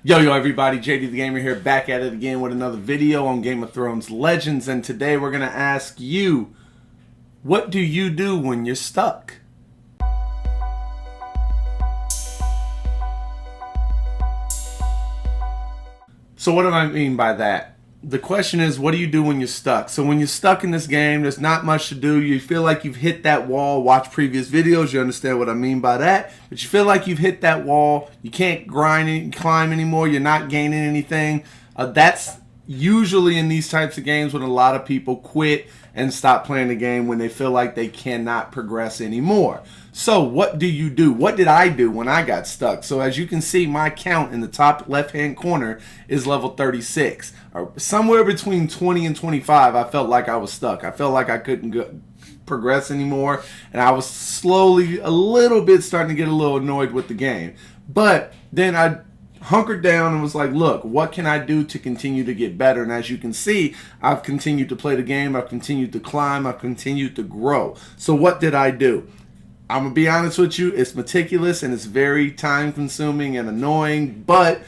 Yo, everybody, JD the Gamer here, back at it again with another video on Game of Thrones Legends, and today we're going to ask you, what do you do when you're stuck? So what do I mean by that? The question is, what do you do when you're stuck? So when you're stuck in this game, there's not much to do. You feel like you've hit that wall. Watch previous videos, you understand what I mean by that. But you feel like you've hit that wall. You can't grind and climb anymore. You're not gaining anything. That's usually in these types of games when a lot of people quit and stop playing the game when they feel like they cannot progress anymore. So what do you do? What did I do when I got stuck? So as you can see, my count in the top left-hand corner is level 36. Or somewhere between 20 and 25, I felt like I was stuck. I felt like I couldn't progress anymore. And I was slowly, a little bit starting to get a little annoyed with the game. But then I hunkered down and was like, look, what can I do to continue to get better? And as you can see, I've continued to play the game. I've continued to climb. I've continued to grow. So what did I do? I'm going to be honest with you, it's meticulous and it's very time consuming and annoying, but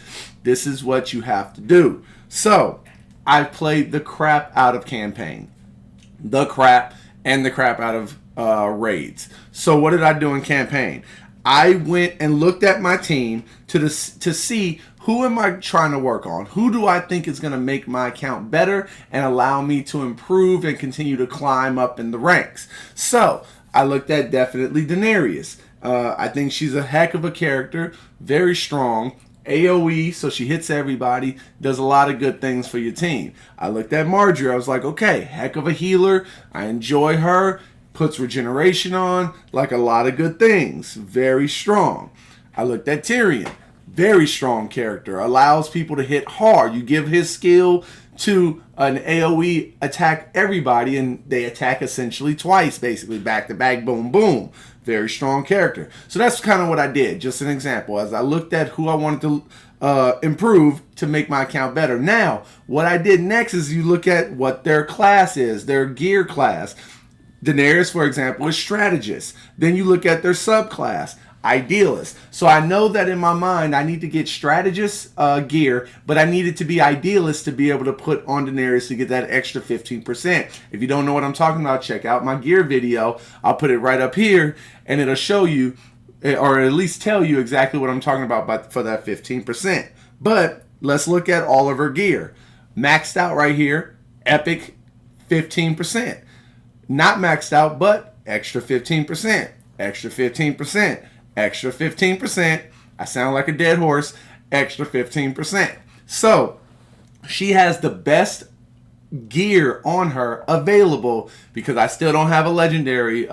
this is what you have to do. So, I played the crap out of campaign. The crap out of raids. So what did I do in campaign? I went and looked at my team to see who am I trying to work on? Who do I think is going to make my account better and allow me to improve and continue to climb up in the ranks? So, I looked at definitely Daenerys. I think she's a heck of a character, very strong. AoE, so she hits everybody, does a lot of good things for your team. I looked at Margaery. I was like, okay, heck of a healer. I enjoy her. Puts regeneration on, like a lot of good things. Very strong. I looked at Tyrion. Very strong character. Allows people to hit hard. You give his skill to an AoE, attack everybody, and they attack essentially twice, basically back to back, boom, boom. Very strong character. So that's kind of what I did. Just an example. As I looked at who I wanted to improve to make my account better. Now, what I did next is you look at what their class is, their gear class. Daenerys, for example, is strategist. Then you look at their subclass. Idealist. So I know that in my mind I need to get strategist gear, but I need it to be idealist to be able to put on Daenerys to get that extra 15%. If you don't know what I'm talking about, check out my gear video. I'll put it right up here and it'll show you, or at least tell you exactly what I'm talking about for that 15%. But let's look at all of her gear. Maxed out right here, epic 15%. Not maxed out, but extra 15%, extra 15%. Extra 15%. I sound like a dead horse. Extra 15%. So, she has the best gear on her available because I still don't have a legendary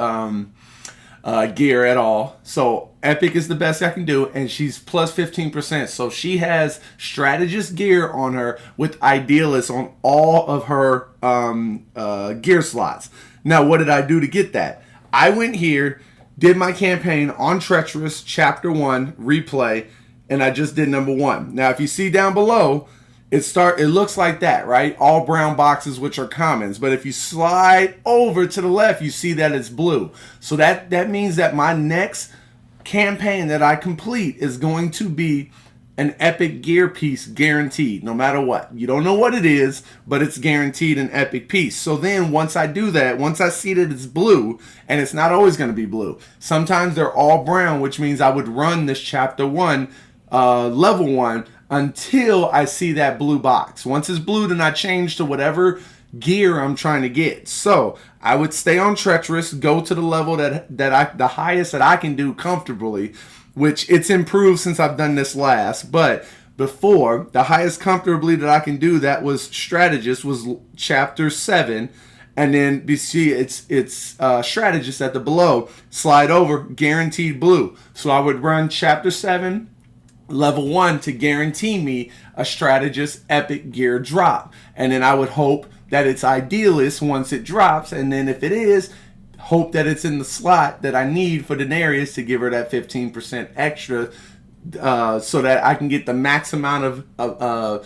gear at all. So, epic is the best I can do, and she's plus 15%. So, she has strategist gear on her with idealist on all of her gear slots. Now, what did I do to get that? I went here, did my campaign on Treacherous, Chapter 1, replay, and I just did number 1. Now, if you see down below, it looks like that, right? All brown boxes, which are commons. But if you slide over to the left, you see that it's blue. So that means that my next campaign that I complete is going to be an epic gear piece guaranteed, no matter what. You don't know what it is, but it's guaranteed an epic piece. So then once I do that, once I see that it's blue, and it's not always going to be blue. Sometimes they're all brown, which means I would run this chapter 1, level 1, until I see that blue box. Once it's blue, then I change to whatever gear I'm trying to get. So I would stay on Treacherous, go to the level the highest that I can do comfortably, which it's improved since I've done this last. But before, the highest comfortably that I can do, that was strategist, was chapter 7. And then you see it's strategist at the below. Slide over, guaranteed blue. So I would run chapter 7, level 1 to guarantee me a strategist epic gear drop. And then I would hope that it's idealist once it drops. And then if it is, hope that it's in the slot that I need for Daenerys to give her that 15% extra so that I can get the max amount of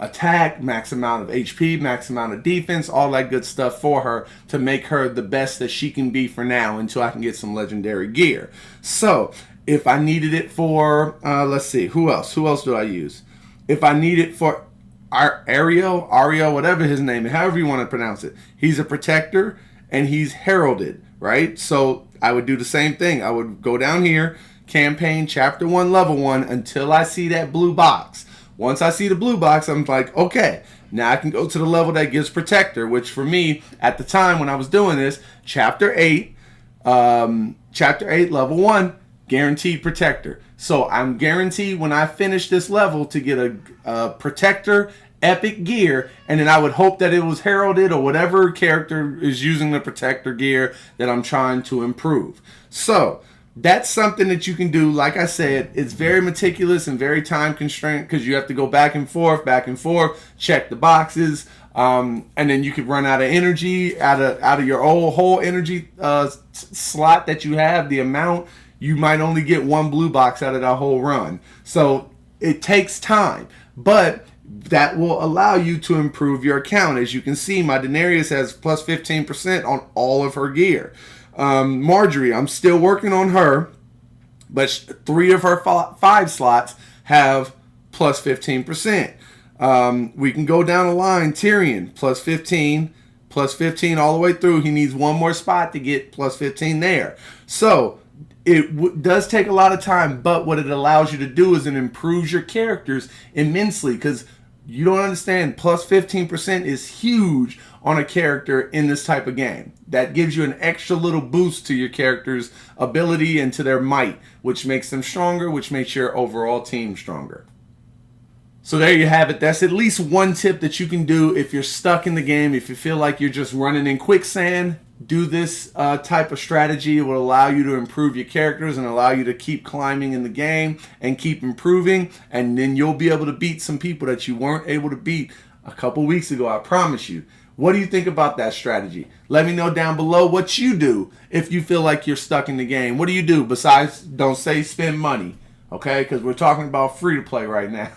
attack, max amount of HP, max amount of defense, all that good stuff for her to make her the best that she can be for now until I can get some legendary gear. So If I needed it for, let's see, who else? Who else do I use? If I need it for Ario, whatever his name is, however you want to pronounce it, he's a protector and he's heralded, right? So I would do the same thing. I would go down here, campaign, chapter 1, level 1, until I see that blue box. Once I see the blue box, I'm like, okay, now I can go to the level that gives protector, which for me, at the time when I was doing this, chapter 8, level 1, guaranteed protector. So I'm guaranteed when I finish this level to get a protector epic gear, and then I would hope that it was heralded or whatever character is using the protector gear that I'm trying to improve. So that's something that you can do. Like I said, it's very meticulous and very time constrained because you have to go back and forth, check the boxes, and then you could run out of energy, out of your whole energy slot that you have. The amount, you might only get one blue box out of that whole run. So it takes time, but that will allow you to improve your account. As you can see, my Daenerys has plus 15% on all of her gear. Marjorie, I'm still working on her, but 3 of her 5 slots have plus 15%. We can go down the line. Tyrion, plus 15 all the way through. He needs one more spot to get plus 15 there. So it does take a lot of time, but what it allows you to do is it improves your characters immensely, because you don't understand, plus 15% is huge on a character in this type of game. That gives you an extra little boost to your character's ability and to their might, which makes them stronger, which makes your overall team stronger. So there you have it. That's at least one tip that you can do if you're stuck in the game. If you feel like you're just running in quicksand, do this type of strategy. It will allow you to improve your characters and allow you to keep climbing in the game and keep improving. And then you'll be able to beat some people that you weren't able to beat a couple weeks ago, I promise you. What do you think about that strategy? Let me know down below what you do if you feel like you're stuck in the game. What do you do besides don't say spend money? Okay, because we're talking about free to play right now.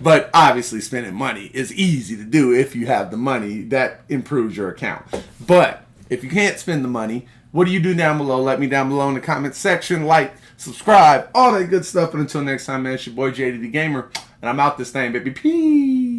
But obviously spending money is easy to do if you have the money. That improves your account. But if you can't spend the money, what do you do down below? Let me down below in the comment section. Like, subscribe, all that good stuff. And until next time, man, it's your boy JD the Gamer. And I'm out this thing, baby. Peace.